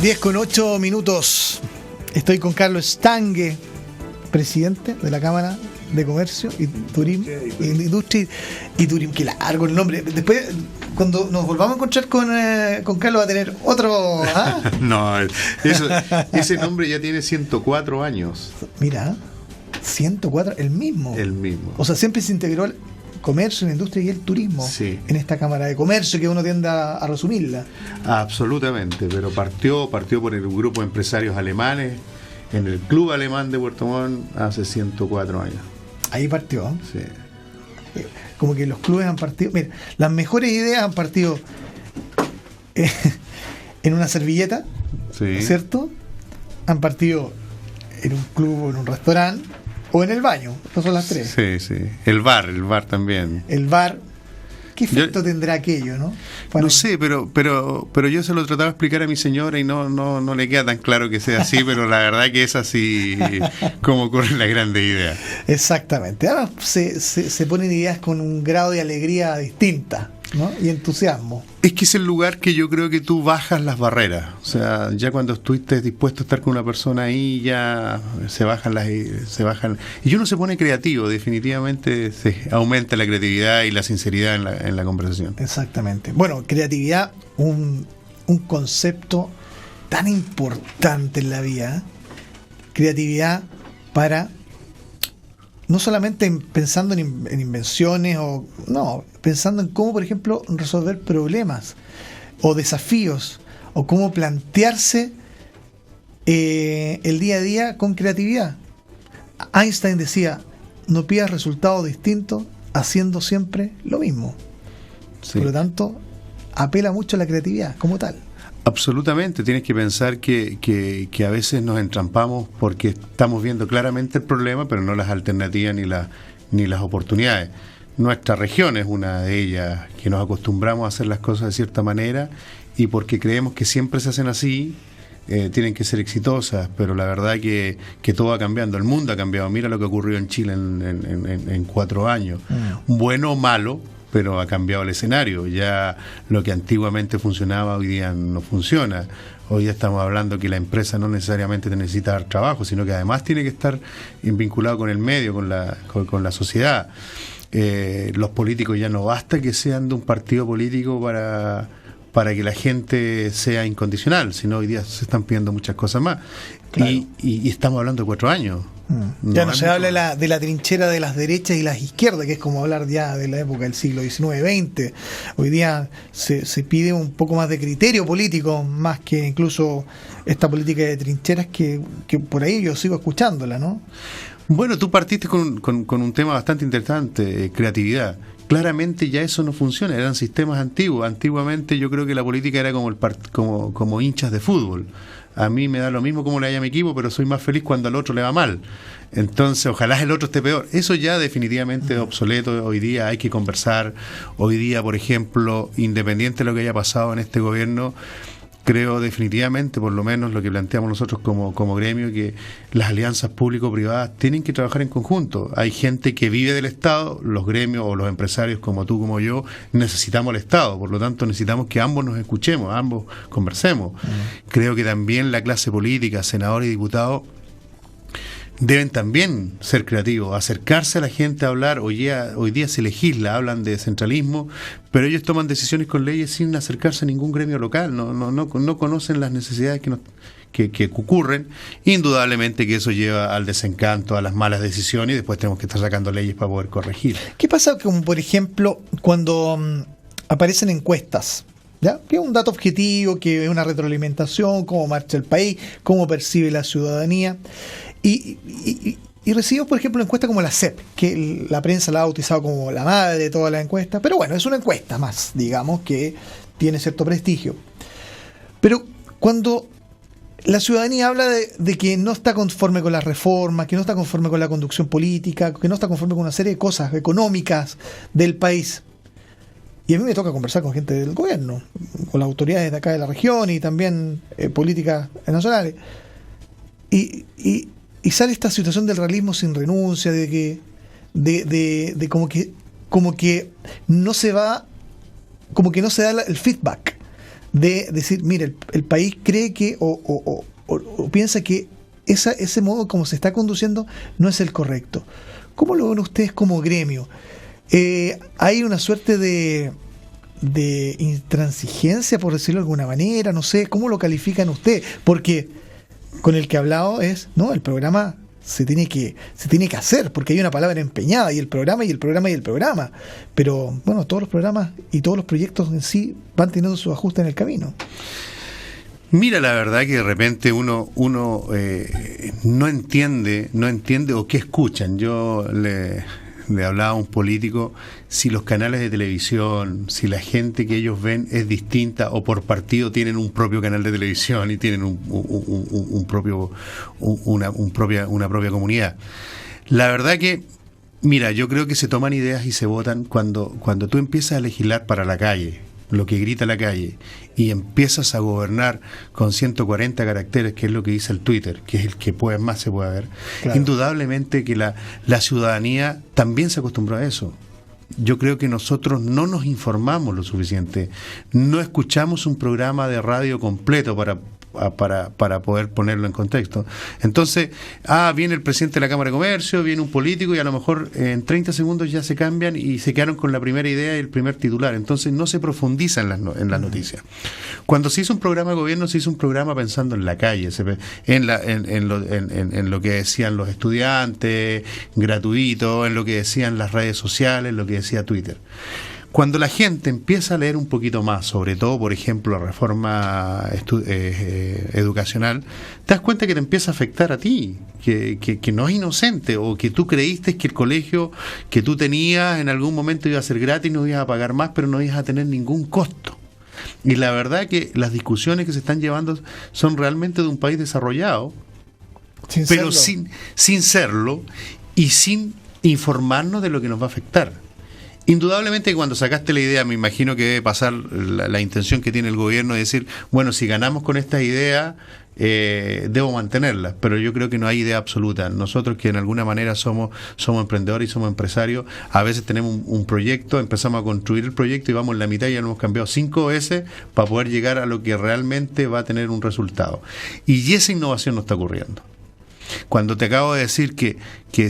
10:08. Estoy con Carlos Stange, presidente de la Cámara de Comercio y Turismo, Industria y Turismo. Qué largo el nombre. Después, cuando nos volvamos a encontrar con Carlos, va a tener otro. ¿Ah? No, ese nombre ya tiene 104 años. Mira, 104, el mismo. El mismo. O sea, siempre se integró el comercio, la industria y el turismo, sí, en esta Cámara de Comercio, que uno tiende a resumirla. Absolutamente, pero partió por el grupo de empresarios alemanes en el Club Alemán de Puerto Montt hace 104 años. Ahí partió. Sí. Como que los clubes han partido. Mira, las mejores ideas han partido en una servilleta, Sí. ¿cierto? Han partido en un club o en un restaurante o en el baño. Estas son las tres. Sí, sí. El bar también. El bar. ¿Qué efecto tendrá aquello, no? No sé, pero yo se lo trataba de explicar a mi señora y no le queda tan claro que sea así, pero la verdad que es así como ocurren las grandes ideas. Exactamente. Ahora se ponen ideas con un grado de alegría distinta, ¿no? Y entusiasmo. Es que es el lugar que yo creo que tú bajas las barreras. O sea, ya cuando estuviste dispuesto a estar con una persona ahí, ya se bajan. Y uno se pone creativo, definitivamente se aumenta la creatividad y la sinceridad en la conversación. Exactamente. Bueno, creatividad, un concepto tan importante en la vida. Creatividad para, no solamente pensando en invenciones, pensando en cómo, por ejemplo, resolver problemas o desafíos, o cómo plantearse el día a día con creatividad. Einstein decía: no pidas resultados distintos haciendo siempre lo mismo. Sí. Por lo tanto, apela mucho a la creatividad como tal. Absolutamente, tienes que pensar que a veces nos entrampamos porque estamos viendo claramente el problema, pero no las alternativas ni las oportunidades. Nuestra región es una de ellas, que nos acostumbramos a hacer las cosas de cierta manera y porque creemos que siempre se hacen así, tienen que ser exitosas, pero la verdad que todo va cambiando, el mundo ha cambiado. Mira lo que ocurrió en Chile en 4 años, bueno o malo, pero ha cambiado el escenario. Ya lo que antiguamente funcionaba hoy día no funciona. Hoy día estamos hablando que la empresa no necesariamente necesita dar trabajo, sino que además tiene que estar vinculado con el medio, con la sociedad. Los políticos ya no basta que sean de un partido político para que la gente sea incondicional, sino hoy día se están pidiendo muchas cosas más. Claro. Y estamos hablando de 4 años. Ya no se habla de la trinchera de las derechas y las izquierdas, que es como hablar ya de la época del siglo XIX, XX. Hoy día se pide un poco más de criterio político, más que incluso esta política de trincheras que por ahí yo sigo escuchándola, ¿no? Bueno, tú partiste con un tema bastante interesante, creatividad. Claramente ya eso no funciona, eran sistemas antiguos. Antiguamente yo creo que la política era como hinchas de fútbol. A mí me da lo mismo cómo le vaya a mi equipo, pero soy más feliz cuando al otro le va mal. Entonces, ojalá el otro esté peor. Eso ya definitivamente es obsoleto. Hoy día hay que conversar. Hoy día, por ejemplo, independiente de lo que haya pasado en este gobierno, creo definitivamente, por lo menos lo que planteamos nosotros como gremio, que las alianzas público-privadas tienen que trabajar en conjunto. Hay gente que vive del Estado, los gremios o los empresarios como tú, como yo, necesitamos el Estado, por lo tanto necesitamos que ambos nos escuchemos, ambos conversemos. Creo que también la clase política, senadores y diputados, deben también ser creativos, acercarse a la gente a hablar. Hoy día se legisla, hablan de centralismo, pero ellos toman decisiones con leyes sin acercarse a ningún gremio local, no conocen las necesidades que ocurren. Indudablemente que eso lleva al desencanto, a las malas decisiones, y después tenemos que estar sacando leyes para poder corregir. ¿Qué pasa, como por ejemplo, cuando aparecen encuestas? ¿Ya? Que es un dato objetivo, que es una retroalimentación, cómo marcha el país, cómo percibe la ciudadanía. Y recibimos, por ejemplo, encuestas como la CEP, que la prensa la ha bautizado como la madre de todas las encuestas, pero bueno, es una encuesta más, digamos, que tiene cierto prestigio. Pero cuando la ciudadanía habla de que no está conforme con las reformas, que no está conforme con la conducción política, que no está conforme con una serie de cosas económicas del país, y a mí me toca conversar con gente del gobierno, con las autoridades de acá de la región y también políticas nacionales, y sale esta situación del realismo sin renuncia, de como que no se va, como que no se da el feedback de decir, mire, el país cree que o piensa que ese modo como se está conduciendo no es el correcto. ¿Cómo lo ven ustedes como gremio? ¿Hay una suerte de intransigencia, por decirlo de alguna manera? No sé, ¿cómo lo califican ustedes? Porque con el que he hablado es, no, el programa se tiene que hacer, porque hay una palabra empeñada, y el programa, y el programa, y el programa. Pero, bueno, todos los programas y todos los proyectos en sí van teniendo su ajuste en el camino. Mira, la verdad que de repente uno no entiende o qué escuchan. Yo le hablaba a un político, si los canales de televisión, si la gente que ellos ven es distinta, o por partido tienen un propio canal de televisión y tienen una propia comunidad. La verdad que, mira, yo creo que se toman ideas y se votan cuando tú empiezas a legislar para la calle, lo que grita la calle, y empiezas a gobernar con 140 caracteres, que es lo que dice el Twitter, que es el que más se puede ver. Claro. Indudablemente que la ciudadanía también se acostumbró a eso. Yo creo que nosotros no nos informamos lo suficiente, no escuchamos un programa de radio completo para poder ponerlo en contexto. Entonces, viene el presidente de la Cámara de Comercio, viene un político, y a lo mejor en 30 segundos ya se cambian y se quedaron con la primera idea y el primer titular. Entonces no se profundiza en las noticias. Cuando se hizo un programa de gobierno, se hizo un programa pensando en la calle, en lo que decían los estudiantes, gratuito, en lo que decían las redes sociales, en lo que decía Twitter. Cuando la gente empieza a leer un poquito más, sobre todo, por ejemplo, la reforma educacional, te das cuenta que te empieza a afectar a ti, que no es inocente, o que tú creíste que el colegio que tú tenías en algún momento iba a ser gratis, no ibas a pagar más, pero no ibas a tener ningún costo. Y la verdad que las discusiones que se están llevando son realmente de un país desarrollado, pero sin serlo, y sin informarnos de lo que nos va a afectar. Indudablemente que cuando sacaste la idea, me imagino que debe pasar la intención que tiene el gobierno de decir, bueno, si ganamos con esta idea, debo mantenerla, pero yo creo que no hay idea absoluta. Nosotros, que en alguna manera somos emprendedores y somos empresarios, a veces tenemos un proyecto, empezamos a construir el proyecto y vamos en la mitad y ya lo hemos cambiado 5 veces para poder llegar a lo que realmente va a tener un resultado. Y esa innovación no está ocurriendo. Cuando te acabo de decir que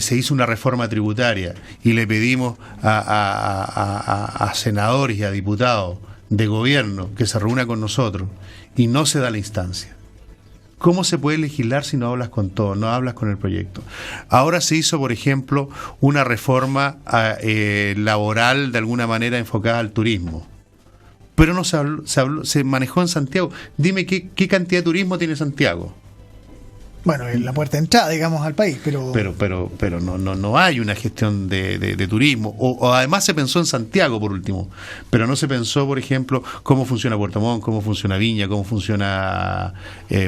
se hizo una reforma tributaria y le pedimos a senadores y a diputados de gobierno que se reúna con nosotros, y no se da la instancia. ¿Cómo se puede legislar si no hablas con todo, no hablas con el proyecto? Ahora se hizo, por ejemplo, una reforma laboral de alguna manera enfocada al turismo, pero no se manejó en Santiago. Dime qué cantidad de turismo tiene Santiago. Bueno, es la puerta de entrada, digamos, al país, pero no hay una gestión de turismo, o además se pensó en Santiago por último, pero no se pensó, por ejemplo, cómo funciona Puerto Montt, cómo funciona Viña, cómo funciona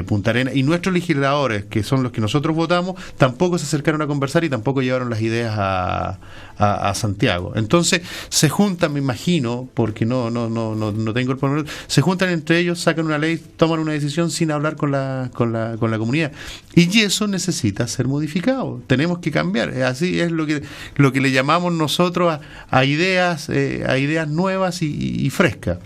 Punta Arenas, y nuestros legisladores, que son los que nosotros votamos, tampoco se acercaron a conversar y tampoco llevaron las ideas a Santiago. Entonces se juntan, me imagino, porque no tengo el pormenor, se juntan entre ellos, sacan una ley, toman una decisión sin hablar con la comunidad. Y eso necesita ser modificado. Tenemos que cambiar. Así es lo que le llamamos nosotros a ideas nuevas y frescas.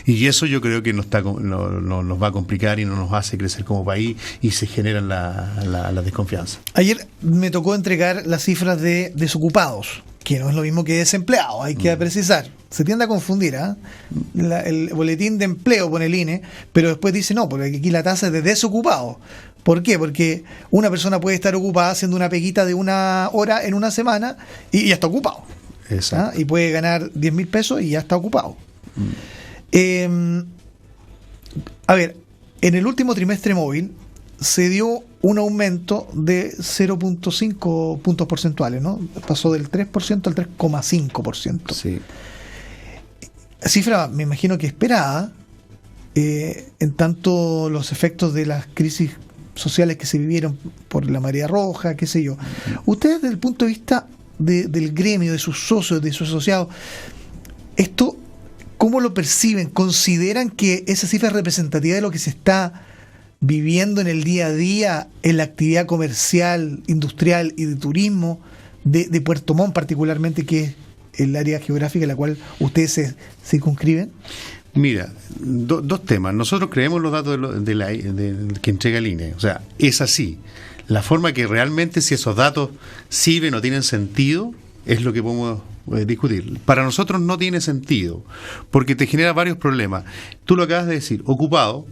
Y eso yo creo que nos va a complicar y no nos hace crecer como país, y se generan la desconfianza. Ayer me tocó entregar las cifras de desocupados, que no es lo mismo que desempleados, hay que precisar. Se tiende a confundir, el boletín de empleo pone el INE, pero después dice no, porque aquí la tasa es de desocupados. ¿Por qué? Porque una persona puede estar ocupada haciendo una peguita de 1 hora en una semana y ya está ocupado. Exacto. Y puede ganar 10.000 pesos y ya está ocupado. A ver, en el último trimestre móvil se dio un aumento de 0.5 puntos porcentuales, ¿no? Pasó del 3% al 3,5%. Sí. Cifra, me imagino que esperada, en tanto los efectos de las crisis sociales que se vivieron por la marea roja, qué sé yo. Ustedes, desde el punto de vista del gremio, de sus socios, de sus asociados, esto, ¿cómo lo perciben? ¿Consideran que esa cifra es representativa de lo que se está viviendo en el día a día en la actividad comercial, industrial y de turismo de Puerto Montt particularmente, que es el área geográfica en la cual ustedes se circunscriben? Mira, dos temas. Nosotros creemos los datos que entrega el INE. O sea, es así. La forma que realmente si esos datos sirven o tienen sentido es lo que podemos discutir. Para nosotros no tiene sentido, porque te genera varios problemas. Tú lo acabas de decir, ocupado,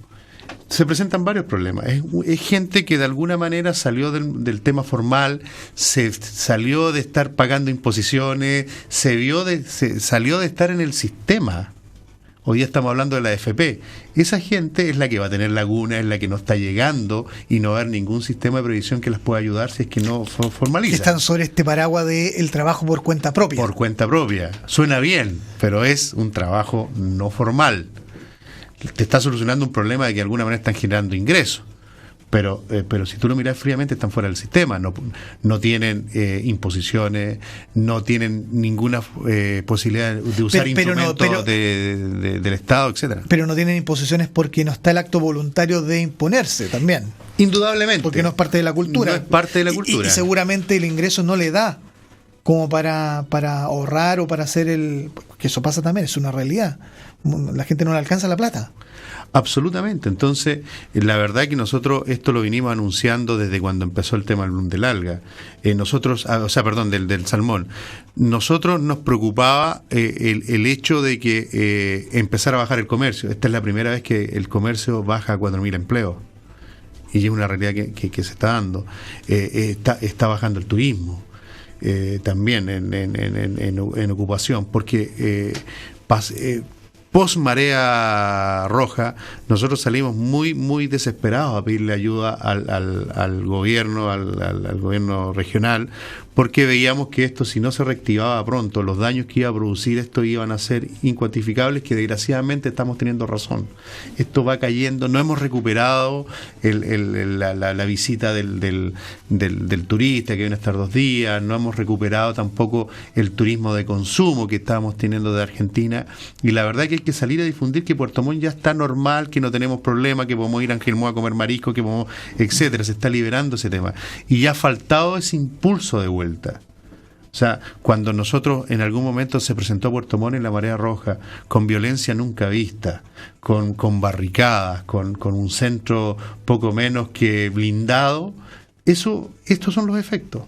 se presentan varios problemas. Es gente que de alguna manera salió del tema formal, se salió de estar pagando imposiciones, salió de estar en el sistema. Hoy día estamos hablando de la AFP. Esa gente es la que va a tener lagunas, es la que no está llegando y no va a haber ningún sistema de previsión que las pueda ayudar si es que no formaliza. Están sobre este paraguas del trabajo por cuenta propia. Por cuenta propia. Suena bien, pero es un trabajo no formal. Te está solucionando un problema de que de alguna manera están generando ingresos. Pero si tú lo miras fríamente, están fuera del sistema, no tienen imposiciones, no tienen ninguna posibilidad de usar instrumentos del Estado, etcétera. Pero no tienen imposiciones porque no está el acto voluntario de imponerse también. Indudablemente. Porque no es parte de la cultura. No es parte de la cultura. Y seguramente el ingreso no le da como para ahorrar o para hacer que eso pasa también, es una realidad. La gente no le alcanza la plata. Absolutamente. Entonces, la verdad que nosotros esto lo vinimos anunciando desde cuando empezó el tema del alga. Del salmón. Nosotros nos preocupaba el hecho de que empezara a bajar el comercio. Esta es la primera vez que el comercio baja a 4.000 empleos. Y es una realidad que se está dando. Está bajando el turismo. También en ocupación. Porque post marea roja, nosotros salimos muy desesperados a pedirle ayuda al gobierno, al gobierno regional, porque veíamos que esto, si no se reactivaba pronto, los daños que iba a producir esto iban a ser incuantificables, que desgraciadamente estamos teniendo razón. Esto va cayendo, no hemos recuperado la visita del turista que viene a estar 2 días, no hemos recuperado tampoco el turismo de consumo que estábamos teniendo de Argentina, y la verdad que hay que salir a difundir que Puerto Montt ya está normal, que no tenemos problema, que podemos ir a Angelmó a comer marisco, que podemos, etcétera. Se está liberando ese tema. Y ya ha faltado ese impulso de vuelta. O sea, cuando nosotros en algún momento se presentó Puerto Montt en la marea roja, con violencia nunca vista, con barricadas, con un centro poco menos que blindado, estos son los efectos.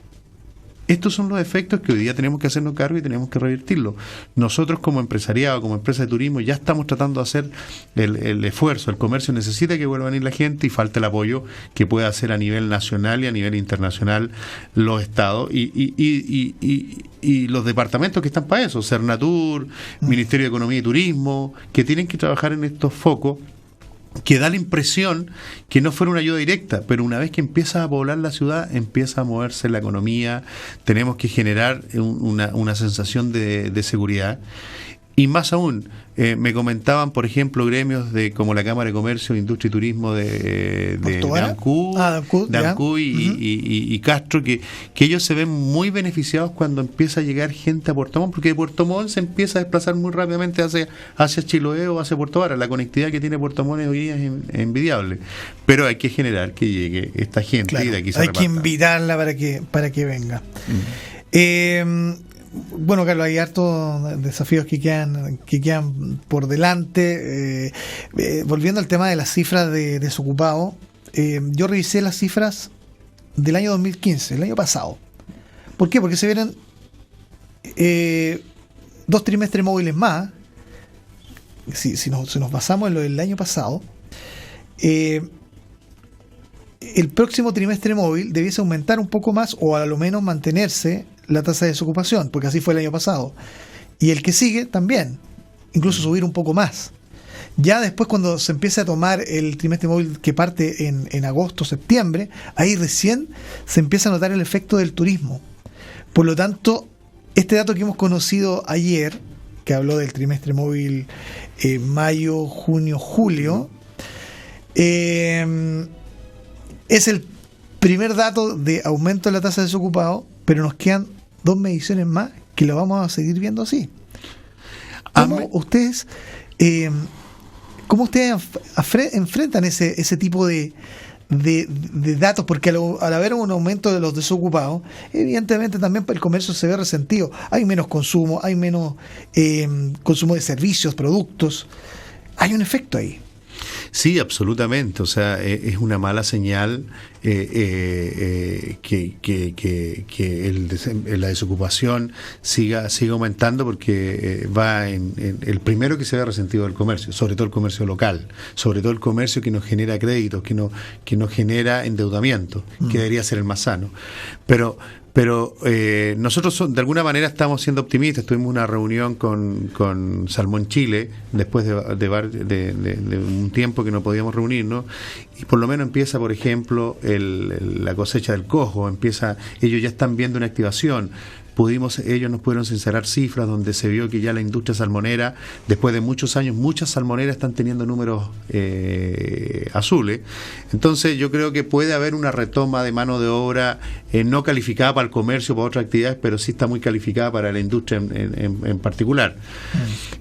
Estos son los efectos que hoy día tenemos que hacernos cargo y tenemos que revertirlo. Nosotros como empresariado, como empresa de turismo, ya estamos tratando de hacer el esfuerzo. El comercio necesita que vuelva a venir la gente y falta el apoyo que pueda hacer a nivel nacional y a nivel internacional los estados y los departamentos que están para eso, Cernatur, Ministerio de Economía y Turismo, que tienen que trabajar en estos focos, que da la impresión que no fuera una ayuda directa, pero una vez que empieza a poblar la ciudad, empieza a moverse la economía, tenemos que generar una sensación de seguridad. Y más aún, me comentaban, por ejemplo, gremios como la Cámara de Comercio, Industria y Turismo de Ancú y Castro, que ellos se ven muy beneficiados cuando empieza a llegar gente a Puerto Montt, porque de Puerto Montt se empieza a desplazar muy rápidamente hacia Chiloé o hacia Puerto Vara. La conectividad que tiene Puerto Montt hoy día es envidiable, pero hay que generar que llegue esta gente, claro, y de aquí se hay reparta. Que invitarla para que venga. Bueno, Carlos, hay hartos desafíos que quedan por delante. Volviendo al tema de las cifras de desocupados, yo revisé las cifras del año 2015, el año pasado. ¿Por qué? Porque se vienen 2 trimestres móviles más. Si nos basamos en lo del año pasado, el próximo trimestre móvil debiese aumentar un poco más, o a lo menos mantenerse la tasa de desocupación, porque así fue el año pasado. Y el que sigue también, incluso subir un poco más. Ya después, cuando se empiece a tomar el trimestre móvil que parte en agosto, septiembre, ahí recién se empieza a notar el efecto del turismo. Por lo tanto, este dato que hemos conocido ayer, que habló del trimestre móvil mayo, junio, julio, es el primer dato de aumento de la tasa de desocupados, pero nos quedan 2 mediciones más que lo vamos a seguir viendo así. ¿Cómo ustedes enfrentan ese tipo de datos? Porque al haber un aumento de los desocupados, evidentemente también el comercio se ve resentido. Hay menos consumo, hay menos consumo de servicios, productos. hay un efecto ahí. Sí, absolutamente. O sea, es una mala señal que la desocupación siga aumentando, porque va en el primero que se ve resentido del comercio, sobre todo el comercio local, sobre todo el comercio que nos genera créditos, que nos genera endeudamiento, que debería ser el más sano. Pero nosotros de alguna manera estamos siendo optimistas. Tuvimos una reunión con Salmón Chile después de un tiempo que no podíamos reunirnos, y por lo menos empieza, por ejemplo, la cosecha del cojo, ellos ya están viendo una activación. Ellos nos pudieron sincerar cifras donde se vio que ya la industria salmonera, después de muchos años, muchas salmoneras están teniendo números azules. Entonces yo creo que puede haber una retoma de mano de obra no calificada para el comercio, para otras actividades, pero sí está muy calificada para la industria en particular.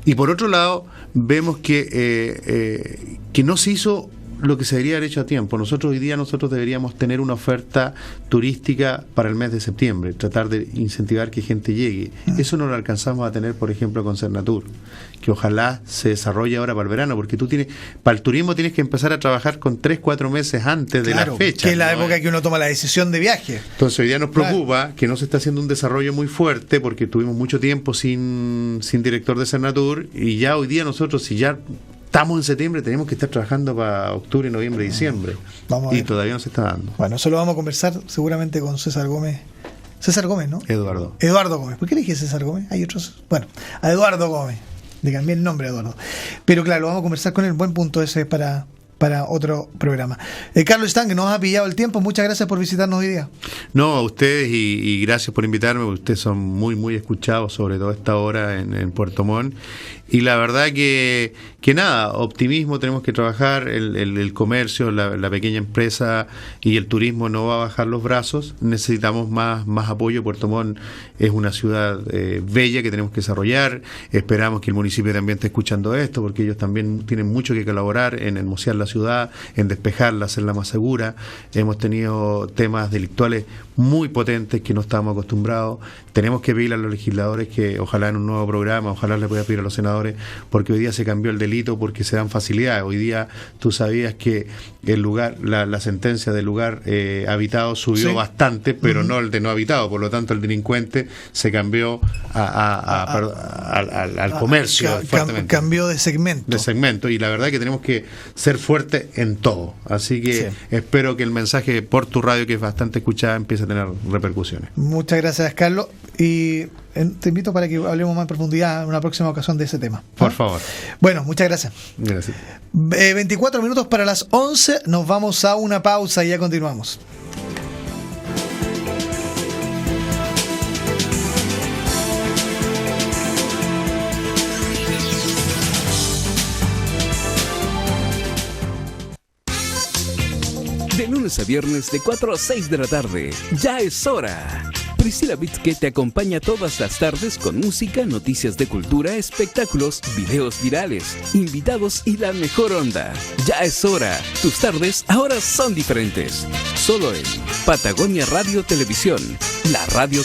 Y por otro lado, vemos que no se hizo lo que se debería haber hecho a tiempo. Hoy día deberíamos tener una oferta turística para el mes de septiembre, tratar de incentivar que gente llegue. Eso no lo alcanzamos a tener, por ejemplo, con Cernatur, que ojalá se desarrolle ahora para el verano, porque para el turismo tienes que empezar a trabajar con 3-4 meses antes de la fecha. Que es la época que uno toma la decisión de viaje. Entonces hoy día nos preocupa que no se está haciendo un desarrollo muy fuerte, porque tuvimos mucho tiempo sin director de Cernatur, y ya hoy día nosotros, si ya estamos en septiembre, tenemos que estar trabajando para octubre, noviembre, diciembre. Y todavía no se está dando. Bueno, eso lo vamos a conversar seguramente con César Gómez. César Gómez, ¿no? Eduardo Gómez. ¿Por qué le dije César Gómez? Hay otros. Bueno, a Eduardo Gómez. Le cambié el nombre a Eduardo. Pero claro, lo vamos a conversar con él. Buen punto ese para otro programa. Carlos Stang, que nos ha pillado el tiempo. Muchas gracias por visitarnos hoy día. No, a ustedes y gracias por invitarme. Ustedes son muy, muy escuchados, sobre todo a esta hora en Puerto Montt. Y la verdad que nada, optimismo, tenemos que trabajar, el comercio, la pequeña empresa y el turismo no va a bajar los brazos, necesitamos más apoyo. Puerto Montt es una ciudad bella que tenemos que desarrollar, esperamos que el municipio también esté escuchando esto, porque ellos también tienen mucho que colaborar en hermosear la ciudad, en despejarla, hacerla más segura. Hemos tenido temas delictuales muy potentes que no estábamos acostumbrados. Tenemos que pedirle a los legisladores que ojalá en un nuevo programa, ojalá le pueda pedir a los senadores, porque hoy día se cambió el delito porque se dan facilidades. Hoy día tú sabías que la sentencia del lugar habitado subió bastante, pero no el de no habitado, por lo tanto el delincuente se cambió al comercio fuertemente. Cambió de segmento. Y la verdad que tenemos que ser fuertes en todo. Así que espero que el mensaje por tu radio, que es bastante escuchada, empiece a tener repercusiones. Muchas gracias, Carlos, y te invito para que hablemos más en profundidad en una próxima ocasión de ese tema. Por favor. Bueno, muchas gracias. Gracias. 24 minutos para las 11, nos vamos a una pausa y ya continuamos. De lunes a viernes de 4 a 6 de la tarde. Ya es hora. Priscila Bitzke te acompaña todas las tardes con música, noticias de cultura, espectáculos, videos virales, invitados y la mejor onda. Ya es hora. Tus tardes ahora son diferentes. Solo en Patagonia Radio Televisión, la radio